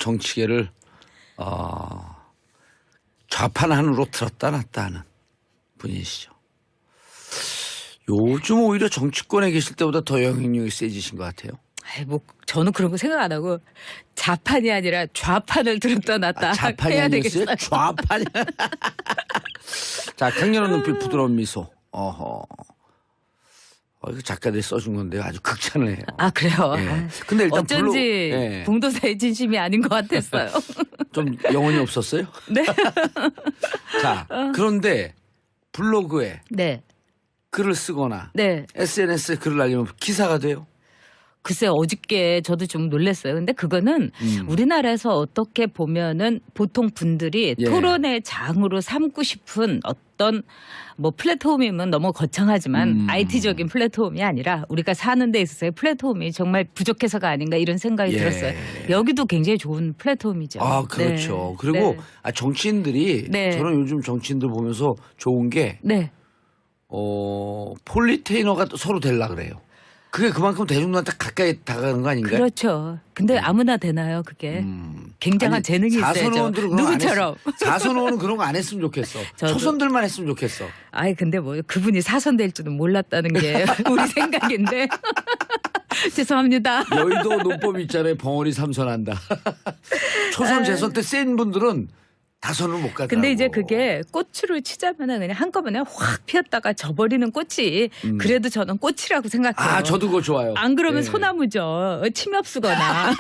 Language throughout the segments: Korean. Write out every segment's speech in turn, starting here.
정치계를 좌판한으로 들었다 놨다 하는 분이시죠. 요즘 오히려 정치권에 계실 때보다 더 영향력이 세지신 것 같아요. 아이, 뭐 저는 그런 거 생각 안 하고 좌판이 아니라 좌판을 들었다 놨다 좌판이 해야 아니었어요? 되겠어요. 좌판이. 자, 강렬한 눈빛, 부드러운 미소. 어허. 이거 작가들이 써준 건데요. 아주 극찬을 해요. 아 그래요. 예. 근데 일단 어쩐지 예. 봉도사의 진심이 아닌 것 같았어요. 좀 영혼이 없었어요? 네. 자, 그런데 블로그에 네. 글을 쓰거나 네. SNS에 글을 날리면 기사가 돼요. 글쎄 어저께 저도 좀 놀랐어요. 근데 그거는 우리나라에서 어떻게 보면은 보통 분들이 예. 토론의 장으로 삼고 싶은 어떤 뭐 플랫폼이면 너무 거창하지만 IT적인 플랫폼이 아니라 우리가 사는 데 있어서의 플랫폼이 정말 부족해서가 아닌가 이런 생각이 예. 들었어요. 여기도 굉장히 좋은 플랫폼이죠. 아, 그렇죠. 네. 그리고 네. 정치인들이 네. 저는 요즘 정치인들 보면서 좋은 게 네. 폴리테이너가 서로 되려고 그래요. 그게 그만큼 대중들한테 가까이 다가가는 거 아닌가요? 그렇죠. 근데 아무나 되나요, 그게? 굉장한 아니, 재능이 있어야죠. 사선의원들은 그런 거 안 누구처럼. 사선의원은 그런 거 안 했으면 좋겠어. 저도. 초선들만 했으면 좋겠어. 아이 근데 뭐 그분이 사선될 줄은 몰랐다는 게 우리 생각인데 죄송합니다. 여의도 논법이 있잖아요. 벙어리 삼선한다. 초선 재선 때 센 분들은 다선을 못 가더라고. 근데 이제 그게 꽃으로 치자면은 그냥 한꺼번에 확 피었다가 져버리는 꽃이 그래도 저는 꽃이라고 생각해요. 아, 저도 그거 좋아요. 안 그러면 예. 소나무죠. 침엽수거나.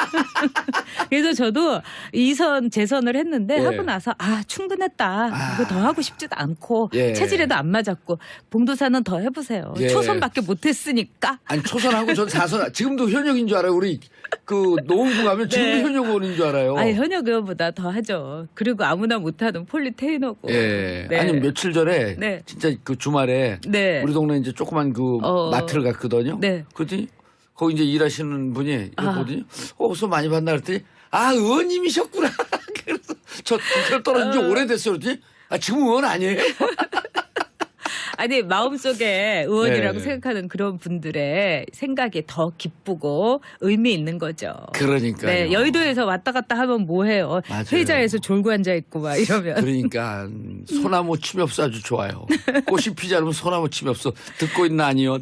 그래서 저도 2선 재선을 했는데 예. 하고 나서 충분했다. 이거 더 하고 싶지도 않고 예. 체질에도 안 맞았고 봉도사는 더 해보세요. 예. 초선밖에 못했으니까. 아니 초선하고 전 사선 지금도 현역인 줄 알아요. 우리 그 노원구 가면 지금도 네. 현역 의원인 줄 알아요. 아니 현역 의원보다 더 하죠. 그리고 아무나 못하는 폴리테이너고. 예. 네. 아니 며칠 전에 네. 진짜 그 주말에 네. 우리 동네 이제 조그만 그 마트를 갔거든요. 네. 그랬더니 거기 이제 일하시는 분이 아. 보더니 어디서 많이 봤나 그랬더니 의원님이셨구나. 그래서 저 국회를 떨어진 지 오래됐어요. 그랬더니 지금 의원 아니에요? 아니 마음속에 의원이라고 네. 생각하는 생각하는 그런 분들의 생각이 더 기쁘고 의미 있는 거죠. 그러니까요. 네, 여의도에서 왔다 갔다 하면 뭐해요? 맞아요. 회의자에서 졸고 앉아 있고 막 이러면. 그러니까 소나무 침엽수 아주 좋아요. 꽃이 피지 않으면 소나무 침엽수 듣고 있나 아니요?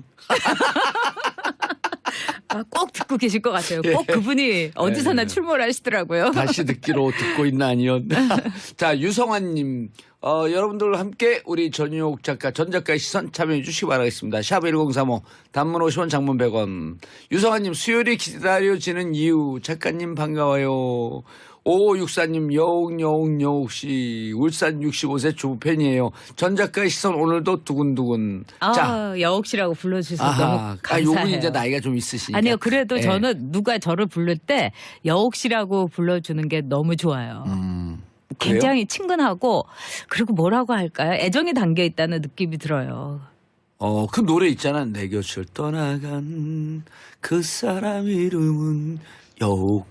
꼭 듣고 계실 것 같아요. 예. 꼭 그분이 어디서나 출몰 하시더라고요. 다시 듣기로 듣고 있나 아니요? 자, 유성환님. 여러분들 함께 우리 전유옥 작가, 전 작가의 시선 참여해 주시기 바라겠습니다. 샵 1035 단문 50원 장문 100원. 유성환님 수요일이 기다려지는 이유 작가님 반가워요. 5564님 여옥씨 울산 65세 주부 팬이에요. 전 작가의 시선 오늘도 두근두근. 자, 여옥씨라고 불러주셔서 너무 감사해요. 요분이 이제 나이가 좀 있으시니까. 아니요. 그래도 예. 저는 누가 저를 부를 때 여옥씨라고 불러주는 게 너무 좋아요. 굉장히 친근하고 그리고 뭐라고 할까요? 애정이 담겨 있다는 느낌이 들어요. 그 노래 있잖아. 내 곁을 떠나간 그 사람 이름은 여옥.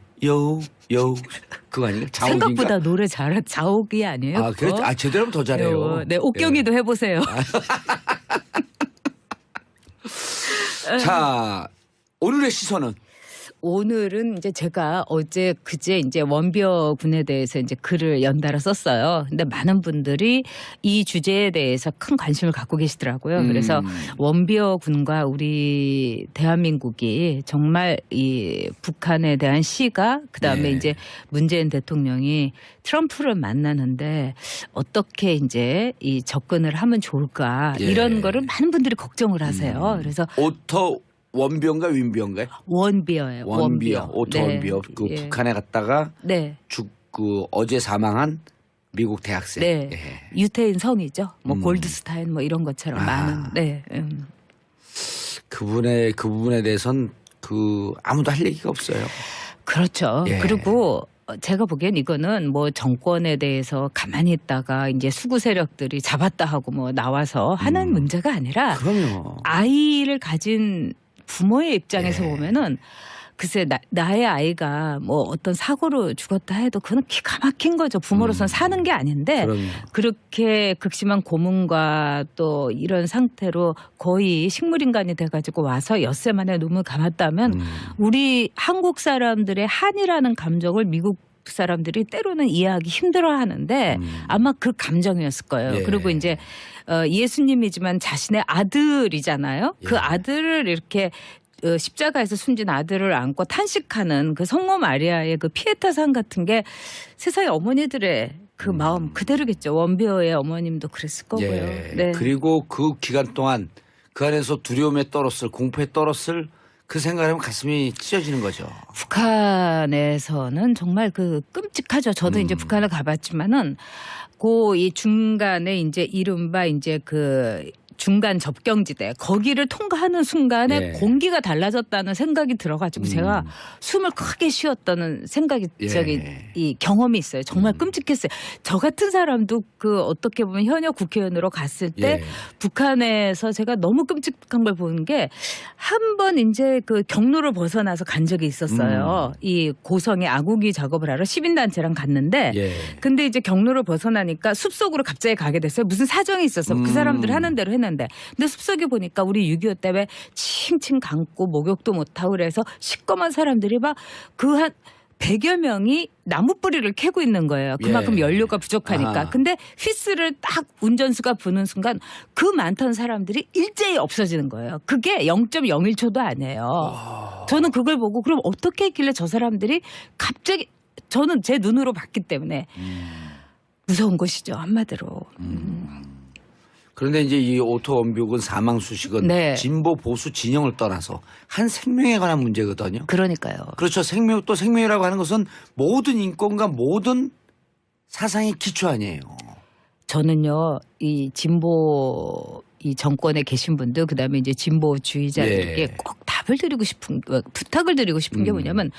그거 아닌가? 자옥인가? 생각보다 노래 잘한 자옥이 아니에요? 아, 그래? 제대로 하면 더 잘해요. 네, 옥경이도 해보세요. 자, 오늘의 시선은? 오늘은 이제 제가 그제 이제 원비어 군에 대해서 이제 글을 연달아 썼어요. 근데 많은 분들이 이 주제에 대해서 큰 관심을 갖고 계시더라고요. 그래서 원비어 군과 우리 대한민국이 정말 이 북한에 대한 시가 그다음에 네. 이제 문재인 대통령이 트럼프를 만나는데 어떻게 이제 이 접근을 하면 좋을까 예. 이런 거를 많은 분들이 걱정을 하세요. 그래서 오토 원비어인가 윈비어인가요? 원비어예요. 원비어. 오토 네. 원비어. 그 예. 북한에 갔다가 네. 어제 사망한 미국 대학생. 네. 예. 유태인 성이죠. 뭐 골드스타인 뭐 이런 것처럼 많은. 네. 그 부분에 대해선 아무도 할 얘기가 없어요. 그렇죠. 예. 그리고 제가 보기엔 이거는 뭐 정권에 대해서 가만히 있다가 이제 수구 세력들이 잡았다 하고 뭐 나와서 하는 문제가 아니라 그럼요. 아이를 가진 부모의 입장에서 예. 보면은 글쎄 나의 아이가 뭐 어떤 사고로 죽었다 해도 그건 기가 막힌 거죠. 부모로서는 사는 게 아닌데 그럼요. 그렇게 극심한 고문과 또 이런 상태로 거의 식물인간이 돼가지고 와서 엿새 만에 눈을 감았다면 우리 한국 사람들의 한이라는 감정을 미국 사람들이 때로는 이해하기 힘들어하는데 아마 그 감정이었을 거예요. 예. 그리고 이제 예수님이지만 자신의 아들이잖아요. 예. 그 아들을 이렇게 십자가에서 숨진 아들을 안고 탄식하는 그 성모 마리아의 그 피에타상 같은 게 세상의 어머니들의 그 마음 그대로겠죠. 원비어의 어머님도 그랬을 거고요. 예. 네. 그리고 그 기간 동안 그 안에서 두려움에 떨었을 공포에 떨었을 그 생각하면 가슴이 찢어지는 거죠. 북한에서는 정말 그 끔찍하죠. 저도 이제 북한을 가봤지만은 이 중간에 이제 이른바 이제 그 중간 접경지대 거기를 통과하는 순간에 예. 공기가 달라졌다는 생각이 들어가지고 제가 숨을 크게 쉬었다는 생각이 예. 이 경험이 있어요. 정말 끔찍했어요. 저 같은 사람도 그 어떻게 보면 현역 국회의원으로 갔을 때 예. 북한에서 제가 너무 끔찍한 걸 보는 게 한 번 이제 그 경로를 벗어나서 간 적이 있었어요. 이 고성에 아구기 작업을 하러 시민단체랑 갔는데 예. 근데 이제 경로를 벗어나니까 숲속으로 갑자기 가게 됐어요. 무슨 사정이 있어서 그 사람들 하는 대로 했는데 근데 숲속에 보니까 우리 6.25 때문에 칭칭 감고 목욕도 못하고 그래서 시꺼먼 사람들이 막 그 한 100여 명이 나무 뿌리를 캐고 있는 거예요. 그만큼 예. 연료가 부족하니까. 아하. 근데 휘스를 딱 운전수가 부는 순간 그 많던 사람들이 일제히 없어지는 거예요. 그게 0.01초도 아니에요. 저는 그걸 보고 그럼 어떻게 했길래 저 사람들이 갑자기 저는 제 눈으로 봤기 때문에 무서운 것이죠. 한마디로. 그런데 이제 이 오토 원벽은 사망 수식은 네. 진보 보수 진영을 떠나서 한 생명에 관한 문제거든요. 그러니까요. 그렇죠. 생명 또 생명이라고 하는 것은 모든 인권과 모든 사상의 기초 아니에요. 저는요, 이 진보 이 정권에 계신 분들 그다음에 이제 진보주의자들에게 예. 꼭 답을 드리고 싶은 부탁을 드리고 싶은 게 뭐냐면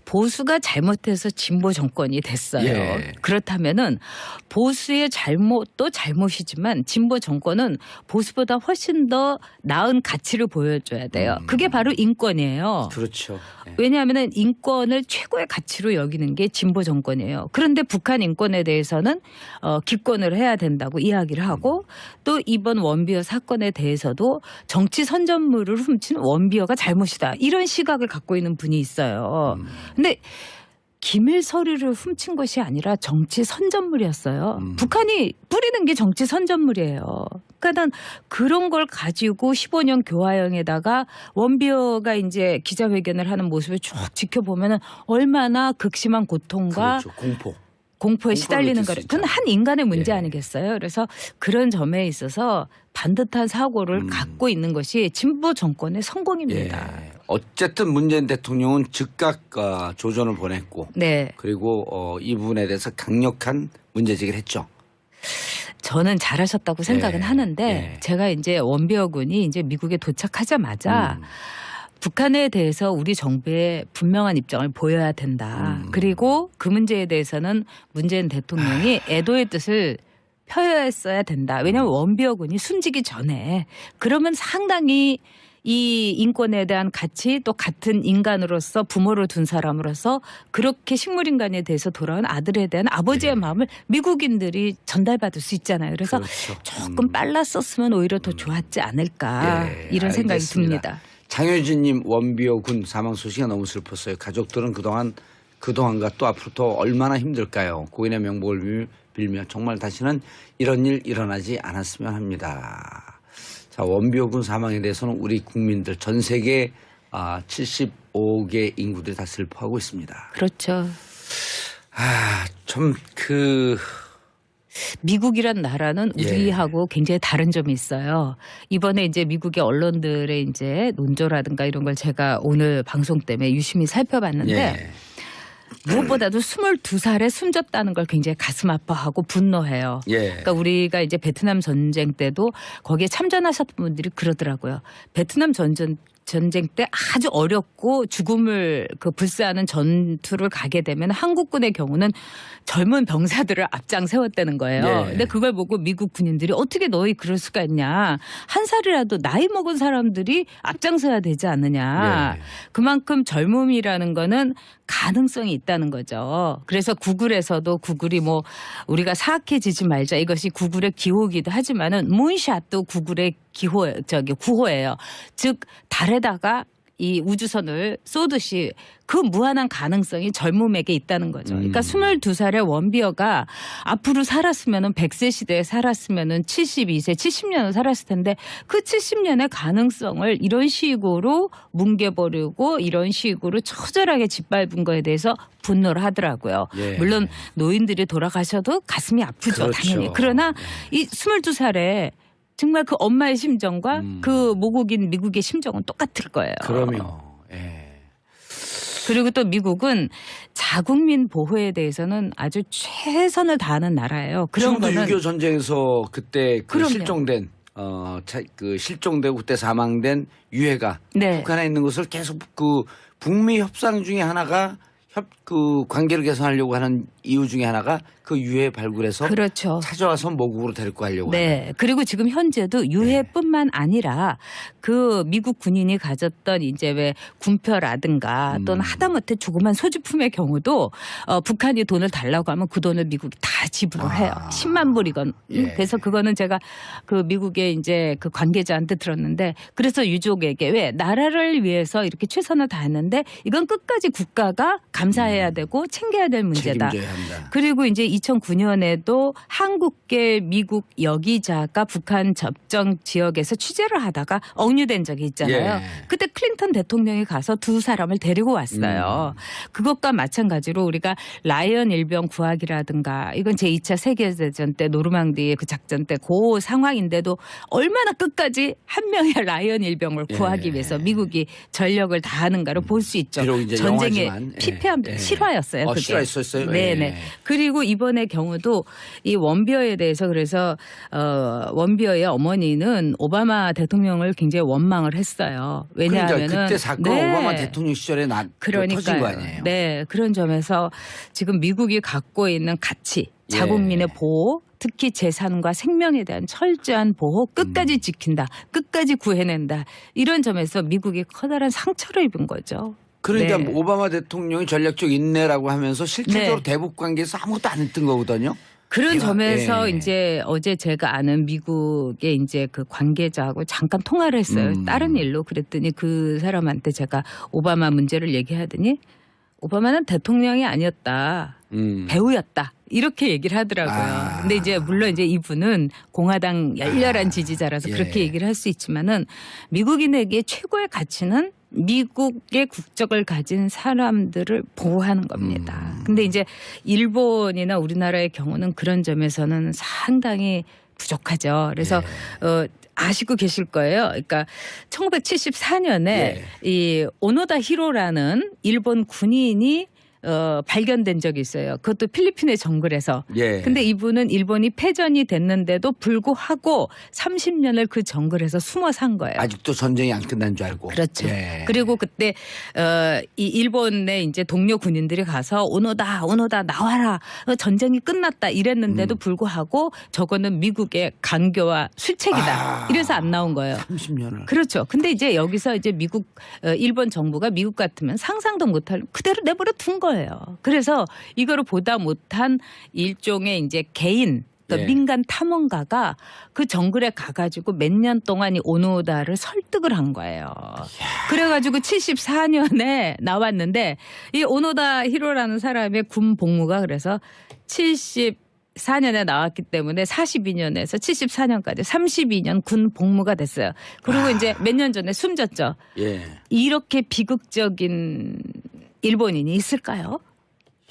보수가 잘못해서 진보 정권이 됐어요. 예. 그렇다면은 보수의 잘못도 잘못이지만 진보 정권은 보수보다 훨씬 더 나은 가치를 보여줘야 돼요. 그게 바로 인권이에요. 그렇죠. 예. 왜냐하면 인권을 최고의 가치로 여기는 게 진보 정권이에요. 그런데 북한 인권에 대해서는 기권을 해야 된다고 이야기를 하고 또 이번 원비어 사건에 대해서도 정치 선전물을 훔친 원비어가 잘못이다. 이런 시각을 갖고 있는 분이 있어요. 근데 기밀 서류를 훔친 것이 아니라 정치 선전물이었어요. 북한이 뿌리는 게 정치 선전물이에요. 그러니까 난 그런 걸 가지고 15년 교화형에다가 원비어가 이제 기자회견을 하는 모습을 쭉 지켜보면 얼마나 극심한 고통과 그렇죠. 공포. 공포에 공포를 시달리는 느낄 수 거를 그건 있잖아요. 한 인간의 문제 예. 아니겠어요. 그래서 그런 점에 있어서 반듯한 사고를 갖고 있는 것이 진보 정권의 성공입니다. 예. 어쨌든 문재인 대통령은 즉각 조전을 보냈고 네. 그리고 이 부분에 대해서 강력한 문제제기를 했죠. 저는 잘하셨다고 생각은 예. 하는데 예. 제가 이제 원비어 군이 이제 미국에 도착하자마자 북한에 대해서 우리 정부의 분명한 입장을 보여야 된다. 그리고 그 문제에 대해서는 문재인 대통령이 애도의 뜻을 표했어야 된다. 왜냐하면 원비어 군이 숨지기 전에 그러면 상당히 이 인권에 대한 가치 또 같은 인간으로서 부모를 둔 사람으로서 그렇게 식물인간에 대해서 돌아온 아들에 대한 아버지의 마음을 미국인들이 전달받을 수 있잖아요. 그래서 그렇죠. 조금 빨랐었으면 오히려 더 좋았지 않을까 예, 이런 생각이 알겠습니다. 듭니다. 장효진님 원비어 군 사망 소식이 너무 슬펐어요. 가족들은 그동안과 또 앞으로 또 얼마나 힘들까요? 고인의 명복을 빌며 정말 다시는 이런 일 일어나지 않았으면 합니다. 자, 원비어 군 사망에 대해서는 우리 국민들 전 세계 75개 인구들이 다 슬퍼하고 있습니다. 그렇죠. 좀 미국이란 나라는 예. 우리하고 굉장히 다른 점이 있어요. 이번에 이제 미국의 언론들의 이제 논조라든가 이런 걸 제가 오늘 방송 때문에 유심히 살펴봤는데 예. 무엇보다도 22살에 숨졌다는 걸 굉장히 가슴 아파하고 분노해요. 예. 그러니까 우리가 이제 베트남 전쟁 때도 거기에 참전하셨던 분들이 그러더라고요. 베트남 전쟁 때 아주 어렵고 죽음을 불사하는 전투를 가게 되면 한국군의 경우는 젊은 병사들을 앞장 세웠다는 거예요. 예. 근데 그걸 보고 미국 군인들이 어떻게 너희 그럴 수가 있냐. 한 살이라도 나이 먹은 사람들이 앞장서야 되지 않느냐. 예. 그만큼 젊음이라는 거는 가능성이 있다는 거죠. 그래서 구글에서도 구글이 뭐 우리가 사악해지지 말자 이것이 구글의 기호이기도 하지만은 문샷도 구글의 구호예요. 즉 달에다가 이 우주선을 쏘듯이 그 무한한 가능성이 젊음에게 있다는 거죠. 그러니까 22살의 원비어가 앞으로 살았으면은 100세 시대에 살았으면은 72세, 70년을 살았을 텐데 그 70년의 가능성을 이런 식으로 뭉개버리고 이런 식으로 처절하게 짓밟은 거에 대해서 분노를 하더라고요. 예. 물론 노인들이 돌아가셔도 가슴이 아프죠. 그렇죠. 당연히. 그러나 이 22살에 정말 그 엄마의 심정과 그 모국인 미국의 심정은 똑같을 거예요. 그럼요. 예. 그리고 또 미국은 자국민 보호에 대해서는 아주 최선을 다하는 나라예요. 그런 지금도 거는 6.25 전쟁에서 그때 그 그럼요. 실종된 그 실종되고 그때 사망된 유해가 네. 북한에 있는 것을 계속 그 북미 협상 중에 하나가 그 관계를 개선하려고 하는 이유 중에 하나가 그 유해 발굴해서 그렇죠. 찾아와서 모국으로 데리고 가려고 하는. 네. 그리고 지금 현재도 유해뿐만 아니라 그 미국 군인이 가졌던 이제 왜 군표라든가 또는 하다못해 조그만 소지품의 경우도 북한이 돈을 달라고 하면 그 돈을 미국이 다 지불을 해요. 10만 불이건. 예. 그래서 그거는 제가 그 미국의 이제 그 관계자한테 들었는데 그래서 유족에게 왜 나라를 위해서 이렇게 최선을 다했는데 이건 끝까지 국가가 감사해야 되고 챙겨야 될 문제다. 책임져야 한다. 그리고 이제 2009년에도 한국계 미국 여기자가 북한 접경 지역에서 취재를 하다가 억류된 적이 있잖아요. 예. 그때 클린턴 대통령이 가서 두 사람을 데리고 왔어요. 그것과 마찬가지로 우리가 라이언 일병 구하기라든가 이건 제2차 세계대전 때 노르망디의 그 작전 때 그 상황인데도 얼마나 끝까지 한 명의 라이언 일병을 구하기 예. 위해서 미국이 전력을 다하는가를 볼 수 있죠. 비록 이제 전쟁의 영화지만, 예. 피폐한 예. 실화였어요. 그게. 실화였었어요? 네네. 예. 그리고 이번의 경우도 이 원비어에 대해서 그래서 원비어의 어머니는 오바마 대통령을 굉장히 원망을 했어요. 왜냐하면은 그러니까 그때 사건 오바마 대통령 시절에 터진 거 아니에요? 네, 그런 점에서 지금 미국이 갖고 있는 가치, 자국민의 보호, 특히 재산과 생명에 대한 철저한 보호 끝까지 지킨다, 끝까지 구해낸다 이런 점에서 미국이 커다란 상처를 입은 거죠. 그러니까 네. 오바마 대통령이 전략적 인내라고 하면서 실질적으로 네. 대북 관계에서 아무것도 안 했던 거거든요. 그런 점에서 예. 이제 어제 제가 아는 미국의 이제 그 관계자하고 잠깐 통화를 했어요. 다른 일로 그랬더니 그 사람한테 제가 오바마 문제를 얘기하더니 오바마는 대통령이 아니었다. 배우였다. 이렇게 얘기를 하더라고요. 근데 이제 물론 이제 이분은 공화당 열렬한 지지자라서 예. 그렇게 얘기를 할 수 있지만은 미국인에게 최고의 가치는 미국의 국적을 가진 사람들을 보호하는 겁니다. 근데 이제 일본이나 우리나라의 경우는 그런 점에서는 상당히 부족하죠. 그래서 아시고 계실 거예요. 그러니까 1974년에 이 오노다 히로라는 일본 군인이 발견된 적이 있어요. 그것도 필리핀의 정글에서. 예. 근데 이분은 일본이 패전이 됐는데도 불구하고 30년을 그 정글에서 숨어 산 거예요. 아직도 전쟁이 안 끝난 줄 알고. 그렇죠. 예. 그리고 그때 이 일본의 이제 동료 군인들이 가서 오노다 나와라. 전쟁이 끝났다 이랬는데도 불구하고 저거는 미국의 강교와 술책이다. 이래서 안 나온 거예요. 30년을. 그렇죠. 근데 이제 여기서 이제 일본 정부가 미국 같으면 상상도 못할 그대로 내버려 둔 거예요. 그래서 이거를 보다 못한 일종의 이제 개인 그러니까 예. 민간 탐험가가 그 정글에 가가지고 몇 년 동안 이 오노다를 설득을 한 거예요. 그래가지고 74년에 나왔는데 이 오노다 히로라는 사람의 군 복무가 그래서 74년에 나왔기 때문에 42년에서 74년까지 32년 군 복무가 됐어요. 그리고 이제 몇 년 전에 숨졌죠. 예. 이렇게 비극적인 일본인이 있을까요?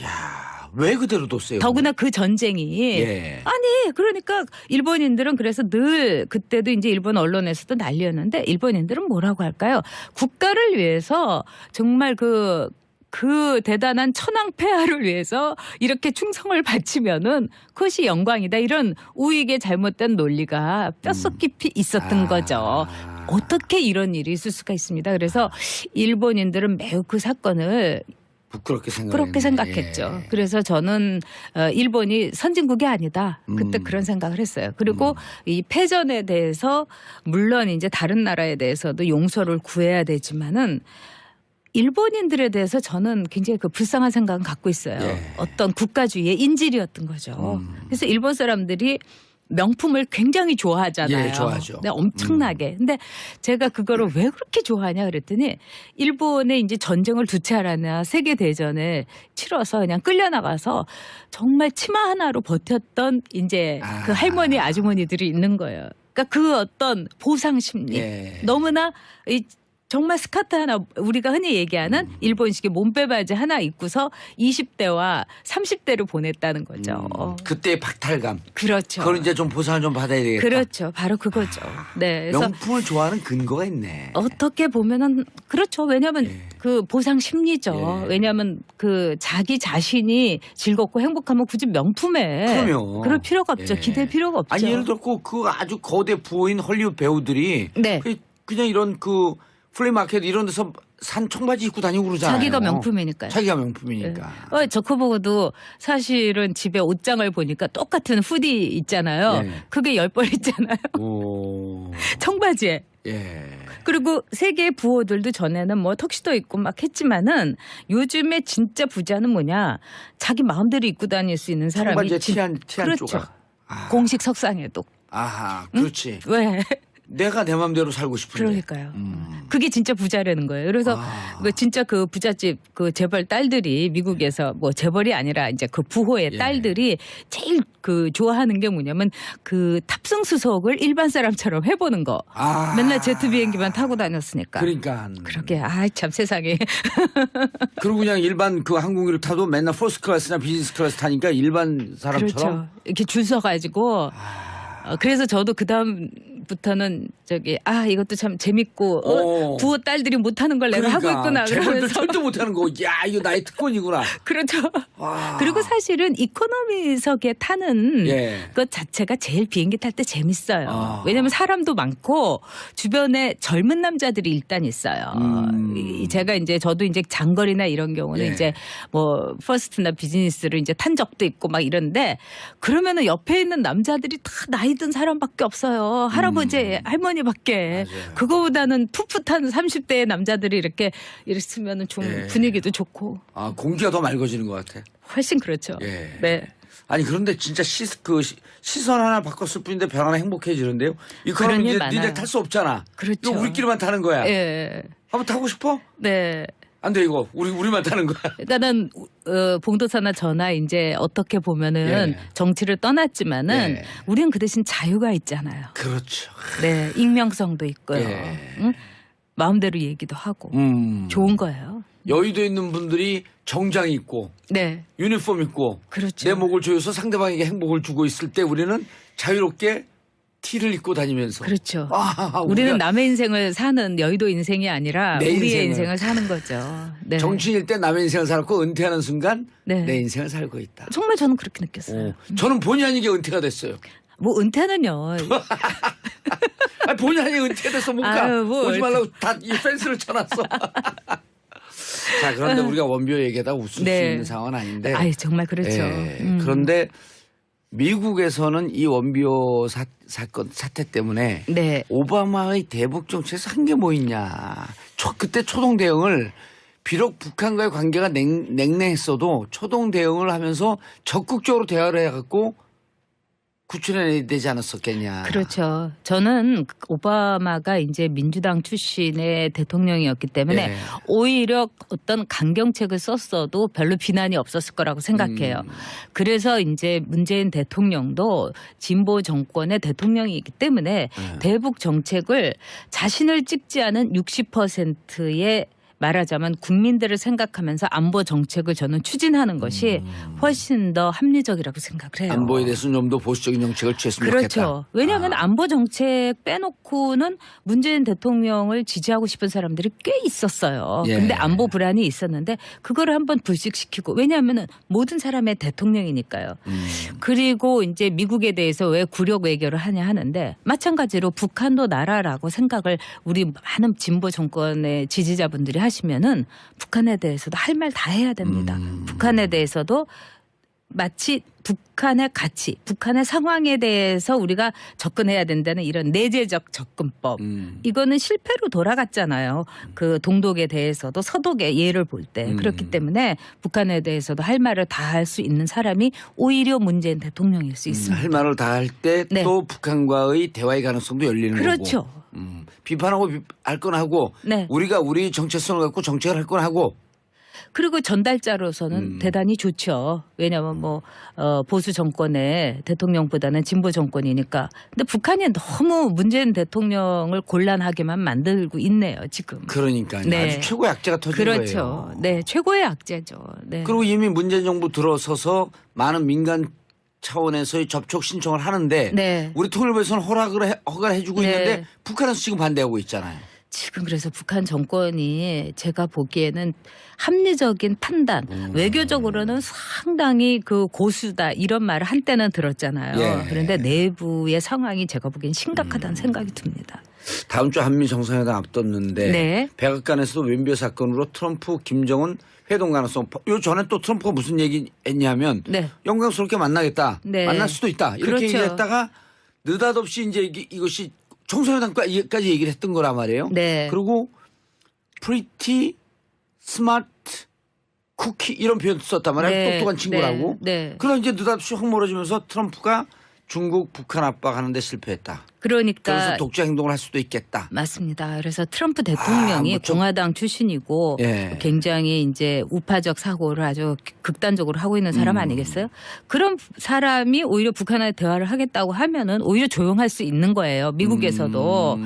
야, 왜 그대로 뒀어요? 더구나 그 전쟁이 예. 아니 그러니까 일본인들은 그래서 늘 그때도 이제 일본 언론에서도 난리였는데 일본인들은 뭐라고 할까요? 국가를 위해서 정말 그 대단한 천황폐하를 위해서 이렇게 충성을 바치면은 그것이 영광이다. 이런 우익의 잘못된 논리가 뼛속 깊이 있었던 거죠. 어떻게 이런 일이 있을 수가 있습니다. 그래서 일본인들은 매우 그 사건을 부끄럽게 생각했죠. 그래서 저는 일본이 선진국이 아니다. 그때 그런 생각을 했어요. 그리고 이 패전에 대해서 물론 이제 다른 나라에 대해서도 용서를 구해야 되지만은 일본인들에 대해서 저는 굉장히 그 불쌍한 생각은 갖고 있어요. 예. 어떤 국가주의의 인질이었던 거죠. 그래서 일본 사람들이 명품을 굉장히 좋아하잖아요. 예, 좋아하죠. 네, 엄청나게. 근데 제가 그거를 왜 그렇게 좋아하냐 그랬더니 일본에 이제 전쟁을 두 차례나 세계 대전을 치러서 그냥 끌려나가서 정말 치마 하나로 버텼던 이제 그 할머니 아주머니들이 있는 거예요. 그러니까 그 어떤 보상 심리. 예. 너무나 정말 스커트 하나 우리가 흔히 얘기하는 일본식의 몸빼바지 하나 입고서 20대와 30대를 보냈다는 거죠. 그때의 박탈감. 그렇죠. 그걸 이제 좀 보상을 좀 받아야 되겠다. 그렇죠. 바로 그거죠. 네. 그래서 명품을 좋아하는 근거가 있네. 어떻게 보면은 그렇죠. 왜냐하면 예. 그 보상 심리죠. 예. 왜냐하면 그 자기 자신이 즐겁고 행복하면 굳이 명품에 그럼요. 그럴 필요가 없죠. 예. 기댈 필요가 없죠. 아니 예를 들어 그 아주 거대 부호인 헐리우드 배우들이 네. 그냥 이런 그 플리마켓 이런 데서 산 청바지 입고 다니고 그러잖아요. 자기가 명품이니까요. 자기가 명품이니까. 저커버그도 사실은 집에 옷장을 보니까 똑같은 후디 있잖아요. 예. 그게 10벌 있잖아요. 오. 청바지에. 예. 그리고 세계 부호들도 전에는 뭐 턱시도 입고 막 했지만은 요즘에 진짜 부자는 뭐냐. 자기 마음대로 입고 다닐 수 있는 사람이. 청바지에 티한 그렇죠. 조각. 아. 공식 석상에도. 아하, 그렇지. 왜? 내가 내 마음대로 살고 싶은데. 그러니까요. 그게 진짜 부자라는 거예요. 그래서 그 진짜 그 부잣집 그 재벌 딸들이 미국에서 뭐 재벌이 아니라 이제 그 부호의 예. 딸들이 제일 그 좋아하는 게 뭐냐면 그 탑승 수속을 일반 사람처럼 해보는 거. 아. 맨날 제트 비행기만 타고 다녔으니까. 그러니까. 그러게 참 세상에. 그리고 그냥 일반 그 항공기를 타도 맨날 퍼스트 클래스나 비즈니스 클래스 타니까 일반 사람처럼. 그렇죠. 이렇게 줄 서가지고. 그래서 저도 그 다음부터는 이것도 참 재밌고 부호 딸들이 못하는 걸 내가 하고 있구나. 재벌들 그러면서. 절대 못하는 거. 야 이거 나의 특권이구나. 그렇죠. 와. 그리고 사실은 이코노미석에 타는 예. 것 자체가 제일 비행기 탈 때 재밌어요. 아. 왜냐하면 사람도 많고 주변에 젊은 남자들이 일단 있어요. 제가 이제 저도 이제 장거리나 이런 경우는 예. 이제 뭐 퍼스트나 비즈니스를 이제 탄 적도 있고 막 이런데 그러면은 옆에 있는 남자들이 다 나이 든 사람밖에 없어요. 할아버지, 할머니밖에. 맞아요. 그거보다는 풋풋한 30대의 남자들이 이렇게 있으면은 좀 예. 분위기도 좋고 아 공기가 더 맑아지는 것 같아. 훨씬 그렇죠. 예. 네. 아니 그런데 진짜 시선 하나 바꿨을 뿐인데 별 하나 행복해지는데요. 그런 이거는 일 이제 많아요. 니네 탈 수 없잖아. 그렇죠. 이거 우리끼리만 타는 거야. 예. 한번 타고 싶어? 네. 안 돼 이거 우리만 타는 거야. 일단은 봉도사나 저나 이제 어떻게 보면은 예. 정치를 떠났지만은 예. 우리는 그 대신 자유가 있잖아요. 그렇죠. 네, 익명성도 있고요. 예. 응? 마음대로 얘기도 하고 좋은 거예요. 여의도에 있는 분들이 정장 입고 네, 유니폼 입고 그렇죠. 내 목을 조여서 상대방에게 행복을 주고 있을 때 우리는 자유롭게 티를 입고 다니면서 그렇죠. 우리가 우리는 남의 인생을 사는 여의도 인생이 아니라 내 우리의 인생을. 인생을 사는 거죠. 네. 정치인일 때 남의 인생을 살았고 은퇴하는 순간 네. 내 인생을 살고 있다. 정말 저는 그렇게 느꼈어요. 저는 본의 아니게 은퇴가 됐어요. 뭐 은퇴는요. 아니, 본의 아니게 은퇴돼서 못 가. 아유, 뭐 오지 말라고 다 이 펜스를 쳐놨어. 자 그런데 우리가 원비어 얘기하다 웃을 네. 수 있는 상황은 아닌데. 아이 정말 그렇죠. 예, 그런데 미국에서는 이 원비어 사건 사태 때문에 네. 오바마의 대북 정책에서 한 게 뭐 있냐. 그때 초동 대응을 비록 북한과의 관계가 냉랭했어도 초동 대응을 하면서 적극적으로 대화를 해갖고 구출해내야 되지 않았었겠냐. 그렇죠. 저는 오바마가 이제 민주당 출신의 대통령이었기 때문에 예. 오히려 어떤 강경책을 썼어도 별로 비난이 없었을 거라고 생각해요. 그래서 이제 문재인 대통령도 진보 정권의 대통령이기 때문에 대북 정책을 자신을 찍지 않은 60%의 말하자면 국민들을 생각하면서 안보 정책을 저는 추진하는 것이 훨씬 더 합리적이라고 생각을 해요. 안보에 대해서는 좀 더 보수적인 정책을 취했으면 그렇죠. 좋겠다. 왜냐하면 안보 정책 빼놓고는 문재인 대통령을 지지하고 싶은 사람들이 꽤 있었어요. 예. 근데 안보 불안이 있었는데 그거를 한번 불식시키고 왜냐하면 모든 사람의 대통령이니까요. 그리고 이제 미국에 대해서 왜 굴욕 외교를 하냐 하는데 마찬가지로 북한도 나라라고 생각을 우리 많은 진보 정권의 지지자분들이 하시면은 북한에 대해서도 할 말 다 해야 됩니다. 북한에 대해서도 마치 북한의 가치, 북한의 상황에 대해서 우리가 접근해야 된다는 이런 내재적 접근법. 이거는 실패로 돌아갔잖아요. 그 동독에 대해서도 서독의 예를 볼 때. 그렇기 때문에 북한에 대해서도 할 말을 다 할 수 있는 사람이 오히려 문재인 대통령일 수 있습니다. 할 말을 다 할 때 또 네. 북한과의 대화의 가능성도 열리는 그렇죠. 거고. 비판하고 할 건 하고 네. 우리가 우리 정체성을 갖고 정책을 할 건 하고. 그리고 전달자로서는 대단히 좋죠. 왜냐하면 보수 정권의 대통령보다는 진보 정권이니까. 근데 북한이 너무 문재인 대통령을 곤란하게만 만들고 있네요, 지금. 그러니까 네. 아주 최고의 악재가 터진 그렇죠. 거예요. 네, 최고의 악재죠. 네. 그리고 이미 문재인 정부 들어서서 많은 민간 차원에서의 접촉 신청을 하는데 네. 우리 통일부에서는 허가를 해주고 네. 있는데 북한에서 지금 반대하고 있잖아요. 지금 그래서 북한 정권이 제가 보기에는 합리적인 판단, 외교적으로는 상당히 그 고수다 이런 말을 한때는 들었잖아요. 예. 그런데 내부의 상황이 제가 보기엔 심각하다는 생각이 듭니다. 다음 주 한미 정상회담 앞뒀는데 네. 백악관에서도 웬비어 사건으로 트럼프, 김정은 회동 가능성. 요 전에 또 트럼프가 무슨 얘기했냐면 네. 영광스럽게 만나겠다. 네. 만날 수도 있다. 이렇게 그렇죠. 얘기했다가 느닷없이 이제 이것이 정상회담까지 얘기를 했던 거란 말이에요. 네. 그리고 프리티 스마트 쿠키 이런 표현 썼단 말이에요. 네. 똑똑한 친구라고. 네. 네. 그러다 이제 느닷없이 확 멀어지면서 트럼프가 중국, 북한 압박하는데 실패했다. 그러니까 그래서 독자 행동을 할 수도 있겠다. 맞습니다. 그래서 트럼프 대통령이 뭐 좀- 공화당 출신이고 예. 굉장히 이제 우파적 사고를 아주 극단적으로 하고 있는 사람 아니겠어요? 그런 사람이 오히려 북한에 대화를 하겠다고 하면은 오히려 조용할 수 있는 거예요. 미국에서도.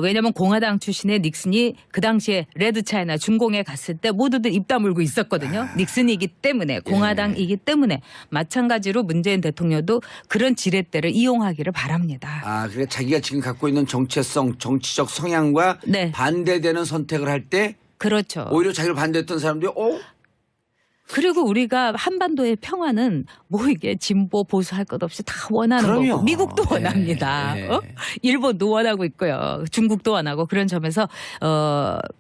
왜냐하면 공화당 출신의 닉슨이 그 당시에 레드 차이나 중공에 갔을 때 모두들 입 다물고 있었거든요. 닉슨이기 때문에 공화당이기 때문에 마찬가지로 문재인 대통령도 그런 지렛대를 이용하기를 바랍니다. 아, 그러니까 자기가 지금 갖고 있는 정체성, 정치적 성향과 네. 반대되는 선택을 할 때 그렇죠. 오히려 자기를 반대했던 사람들이 그리고 우리가 한반도의 평화는 뭐 이게 진보 보수 할 것 없이 다 원하는 그럼요. 거고 미국도 예, 원합니다. 예. 일본도 원하고 있고요. 중국도 원하고 그런 점에서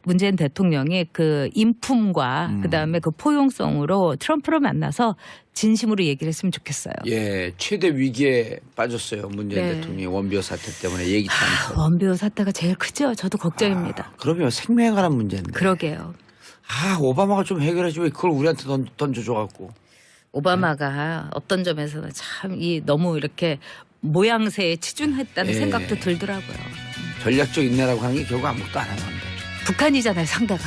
문재인 대통령이 그 인품과 그다음에 그 포용성으로 트럼프를 만나서 진심으로 얘기를 했으면 좋겠어요. 예, 최대 위기에 빠졌어요. 문재인 네. 대통령이 원비어 사태 때문에 예기치 않고. 원비어 사태가 제일 크죠. 저도 걱정입니다. 그러면 생명에 관한 문제인데. 그러게요. 오바마가 좀 해결해줘. 왜 그걸 우리한테 던져줘갖고. 오바마가 어떤 점에서는 참 너무 이렇게 모양새에 치중했다는 예. 생각도 들더라고요. 전략적 인내라고 하는 게 결국 아무것도 안 하는 건데. 북한이잖아요, 상대가.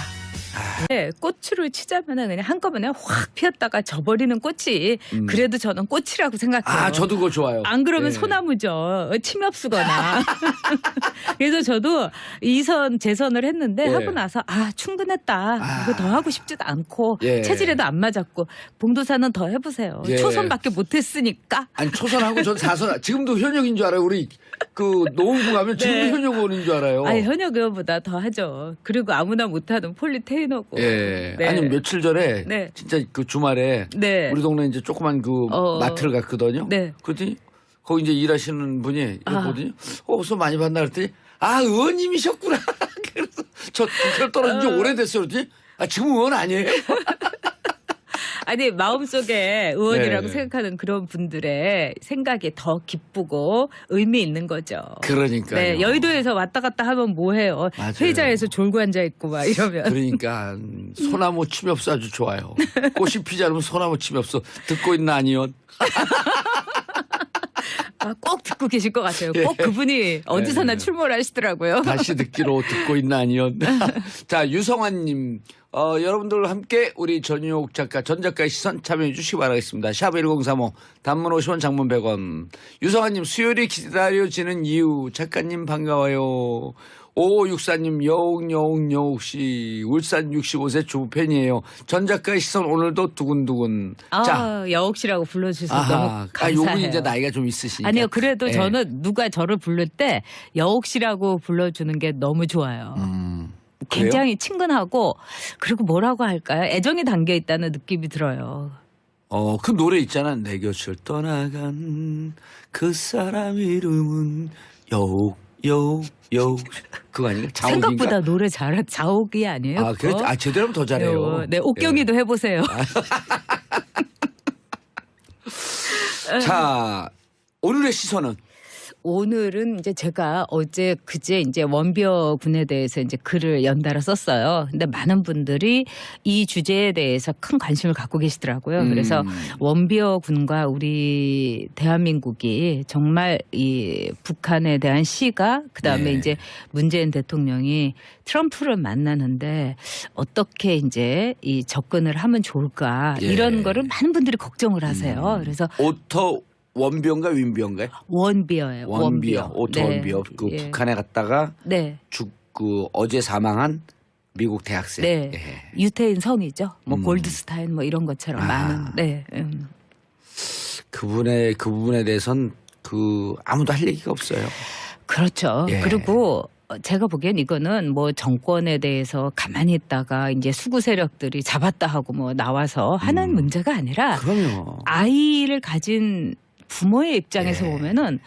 네, 꽃으로 치자면은 그냥 한꺼번에 확 피었다가 져버리는 꽃이 그래도 저는 꽃이라고 생각해요. 저도 그거 좋아요. 안 그러면 예. 소나무죠. 침이 없으거나. 그래서 저도 2선 재선을 했는데 예. 하고 나서 충분했다. 이거 더 하고 싶지도 않고 예. 체질에도 안 맞았고 봉도사는 더 해보세요. 예. 초선밖에 못했으니까. 아니 초선하고 전 4선 지금도 현역인 줄 알아요. 우리 그 노원구 가면 지금도 네. 현역 의원인 줄 알아요. 아니 현역 의원보다 더 하죠. 그리고 아무나 못하는 폴리테이너고. 예. 네. 아니 며칠 전에 네. 진짜 그 주말에 네. 우리 동네 이제 조그만 그 마트를 갔거든요. 네. 그랬더니 거기 이제 일하시는 분이 아. 보더니 어디서 많이 봤나 그랬더니 의원님이셨구나. 그래서 저 국회를 떨어진 지 오래됐어요. 그랬더니 지금 의원 아니에요? 아니 마음속에 의원이라고 네. 생각하는 그런 분들의 생각이 더 기쁘고 의미 있는 거죠. 그러니까요. 네, 여의도에서 왔다 갔다 하면 뭐해요? 맞아요. 회의자에서 졸고 앉아 있고 막 이러면. 그러니까 소나무 침이 없어 아주 좋아요. 꽃이 피지 않으면 소나무 침이 없어. 듣고 있나 아니요? 꼭 듣고 계실 것 같아요. 예. 꼭 그분이 어디서나 네. 출몰하시더라고요. 다시 듣기로 듣고 있나 아니요? 자, 유성환님. 여러분들 함께 우리 전유옥 작가, 전 작가의 시선 참여해 주시기 바라겠습니다. 샵 1035 단문 50원 장문 100원. 유성환님 수요일이 기다려지는 이유 작가님 반가워요. 5564님 여옥씨 울산 65세 주부 팬이에요. 전 작가의 시선 오늘도 두근두근. 자, 여옥씨라고 불러주셔서 너무 감사해요. 요분이 이제 나이가 좀 있으시니까. 아니요, 그래도 예. 저는 누가 저를 부를 때 여옥씨라고 불러주는 게 너무 좋아요. 그래요? 굉장히 친근하고 그리고 뭐라고 할까요? 애정이 담겨 있다는 느낌이 들어요. 그 노래 있잖아. 내 곁을 떠나간 그 사람 이름은 여옥. 그거 아닌가? 자옥인가? 생각보다 노래 자옥이 아니에요? 그래? 제대로 하면 더 잘해요. 네, 옥경이도 해보세요. 자, 오늘의 시선은 오늘은 이제 제가 그제 이제 원비어 군에 대해서 이제 글을 연달아 썼어요. 근데 많은 분들이 이 주제에 대해서 큰 관심을 갖고 계시더라고요. 그래서 원비어 군과 우리 대한민국이 정말 이 북한에 대한 시가 그다음에 네. 이제 문재인 대통령이 트럼프를 만나는데 어떻게 이제 이 접근을 하면 좋을까 예. 이런 거를 많은 분들이 걱정을 하세요. 그래서 오토 원비어인가 윈비어인가요? 원비어예요. 원비어, 오토 네. 원비어. 그 예. 북한에 갔다가 네. 어제 사망한 미국 대학생. 네. 예. 유태인 성이죠. 뭐 골드스타인 뭐 이런 것처럼 많은. 네. 그 부분에 대해선 아무도 할 얘기가 없어요. 그렇죠. 예. 그리고 제가 보기엔 이거는 뭐 정권에 대해서 가만히 있다가 이제 수구 세력들이 잡았다 하고 뭐 나와서 하는 문제가 아니라 그럼요. 아이를 가진 부모의 입장에서 예. 보면은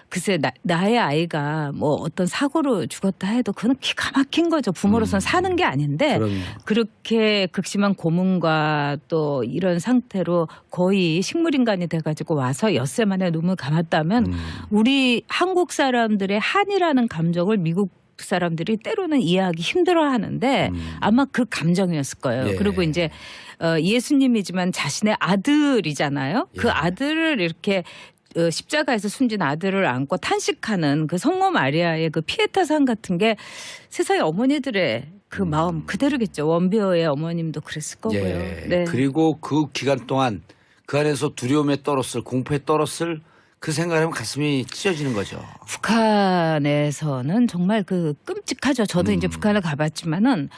글쎄 나의 아이가 뭐 어떤 사고로 죽었다 해도 그건 기가 막힌 거죠. 부모로서는 사는 게 아닌데 그럼요. 그렇게 극심한 고문과 또 이런 상태로 거의 식물인간이 돼가지고 와서 엿새 만에 눈을 감았다면 우리 한국 사람들의 한이라는 감정을 미국 사람들이 때로는 이해하기 힘들어하는데 아마 그 감정이었을 거예요. 예. 그리고 이제 예수님이지만 자신의 아들이잖아요. 그 예. 아들을 이렇게 십자가에서 숨진 아들을 안고 탄식하는 그 성모 마리아의 그 피에타상 같은 게 세상의 어머니들의 그 마음 그대로겠죠. 원비어의 어머님도 그랬을 거고요. 예. 네. 그리고 그 기간 동안 그 안에서 두려움에 떨었을 공포에 떨었을 그 생각하면 가슴이 찢어지는 거죠. 북한에서는 정말 그 끔찍하죠. 저도 이제 북한을 가봤지만은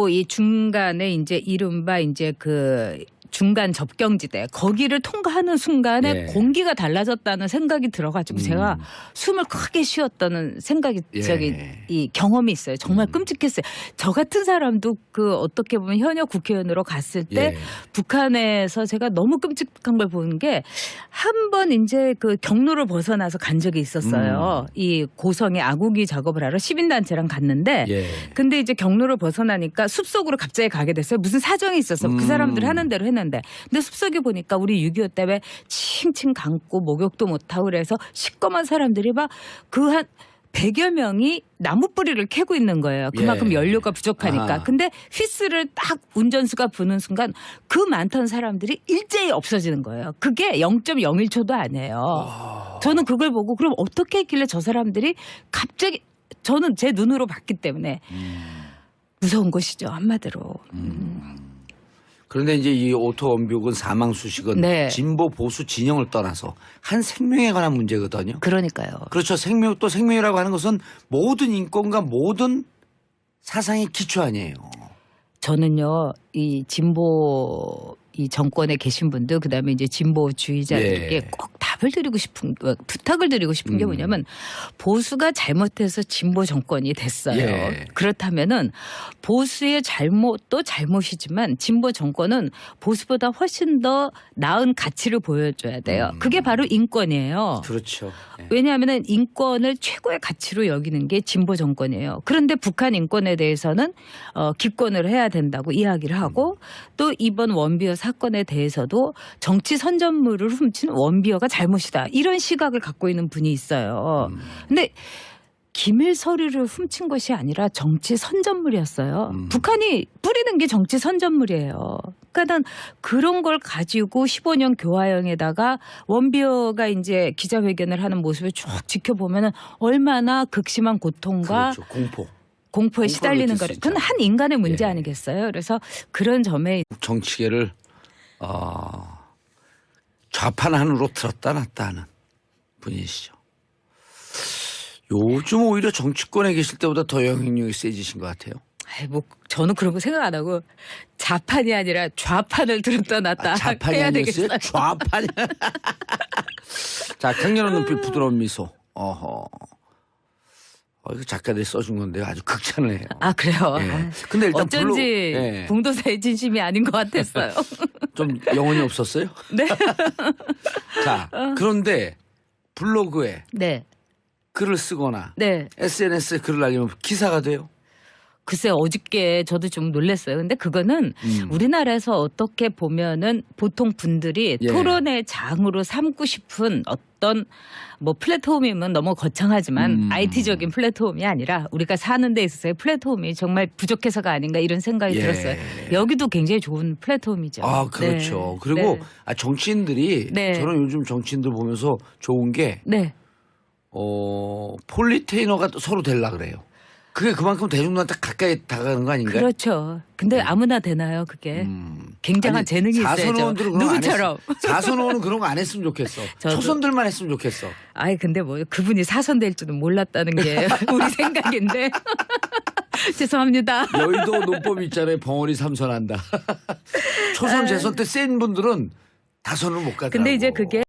이 중간에 이제 이른바 이제 그 중간 접경지대 거기를 통과하는 순간에 예. 공기가 달라졌다는 생각이 들어가지고 제가 숨을 크게 쉬었다는 생각이 예. 이 경험이 있어요. 정말 끔찍했어요. 저 같은 사람도 그 어떻게 보면 현역 국회의원으로 갔을 때 예. 북한에서 제가 너무 끔찍한 걸 보는 게 한 번 이제 그 경로를 벗어나서 간 적이 있었어요. 이 고성에 아구기 작업을 하러 시민단체랑 갔는데 예. 근데 이제 경로를 벗어나니까 숲속으로 갑자기 가게 됐어요. 무슨 사정이 있어서 그 사람들 하는 대로 했는데 근데 숲속에 보니까 우리 6.25 때문에 칭칭 감고 목욕도 못하고 그래서 시꺼먼 사람들이 막 그 한 100여 명이 나무 뿌리를 캐고 있는 거예요. 그만큼 예. 연료가 부족하니까. 아하. 근데 휘스를 딱 운전수가 부는 순간 그 많던 사람들이 일제히 없어지는 거예요. 그게 0.01초도 아니에요. 저는 그걸 보고 그럼 어떻게 했길래 저 사람들이 갑자기 저는 제 눈으로 봤기 때문에 무서운 것이죠. 한마디로. 그런데 이제 이 오토 원비옥은 사망 수식은 네. 진보 보수 진영을 떠나서 한 생명에 관한 문제거든요. 그러니까요. 그렇죠. 또 생명이라고 하는 것은 모든 인권과 모든 사상의 기초 아니에요. 저는요, 이 진보 이 정권에 계신 분들 그다음에 이제 진보주의자들에게 예. 꼭 답을 드리고 싶은 부탁을 드리고 싶은 게 뭐냐면 보수가 잘못해서 진보 정권이 됐어요. 예. 그렇다면은 보수의 잘못도 잘못이지만 진보 정권은 보수보다 훨씬 더 나은 가치를 보여줘야 돼요. 그게 바로 인권이에요. 그렇죠. 예. 왜냐하면 인권을 최고의 가치로 여기는 게 진보 정권이에요. 그런데 북한 인권에 대해서는 기권을 해야 된다고 이야기를 하고 또 이번 원비어 사건에 대해서도 정치 선전물을 훔친 원비어가 잘못이다. 이런 시각을 갖고 있는 분이 있어요. 근데 기밀 서류를 훔친 것이 아니라 정치 선전물이었어요. 북한이 뿌리는 게 정치 선전물이에요. 그러니까 그런 걸 가지고 15년 교화형에다가 원비어가 이제 기자회견을 하는 모습을 쭉 지켜보면 얼마나 극심한 고통과 그렇죠. 공포에 공포에 시달리는 느낄 수 거를. 있죠. 그건 한 인간의 문제 예. 아니겠어요? 그래서 그런 점에 정치계를 좌판한으로 들었다 놨다 하는 분이시죠. 요즘 오히려 정치권에 계실 때보다 더 영향력이 세지신 것 같아요. 아이, 뭐 저는 그런 거 생각 안 하고 좌판이 아니라 좌판을 들었다 놨다 좌판이 해야 아니었어요? 되겠어요. 좌판이. 자, 강렬한 눈빛, 부드러운 미소. 어허. 이거 작가들이 써준 건데 아주 극찬을 해요. 아 그래요. 예. 아, 근데 일단 어쩐지 예. 봉도사의 진심이 아닌 것 같았어요. 좀 영혼이 없었어요? 네. 자, 그런데 블로그에 네. 글을 쓰거나 네. SNS에 글을 날리면 기사가 돼요. 글쎄 어저께 저도 좀 놀랐어요. 근데 그거는 우리나라에서 어떻게 보면은 보통 분들이 예. 토론의 장으로 삼고 싶은 어떤 뭐 플랫폼이면 너무 거창하지만 IT적인 플랫폼이 아니라 우리가 사는 데 있어서의 플랫폼이 정말 부족해서가 아닌가 이런 생각이 예. 들었어요. 여기도 굉장히 좋은 플랫폼이죠. 아, 그렇죠. 네. 그리고 네. 정치인들이 네. 저는 요즘 정치인들 보면서 좋은 게 네. 폴리테이너가 또 서로 되려 그래요. 그게 그만큼 대중들한테 가까이 다가가는 거 아닌가요? 그렇죠. 근데 아무나 되나요, 그게? 굉장한 아니, 재능이 있어야죠. 사선의원들은 그런 거 안 누구처럼. 사선의원은 그런 거 안 했으면 좋겠어. 저도. 초선들만 했으면 좋겠어. 아이 근데 뭐 그분이 사선될 줄은 몰랐다는 게 우리 생각인데 죄송합니다. 여의도 논법 있잖아요. 벙어리 삼선한다. 초선 재선 때 센 분들은 다선을 못 가더라고. 근데 이제 그게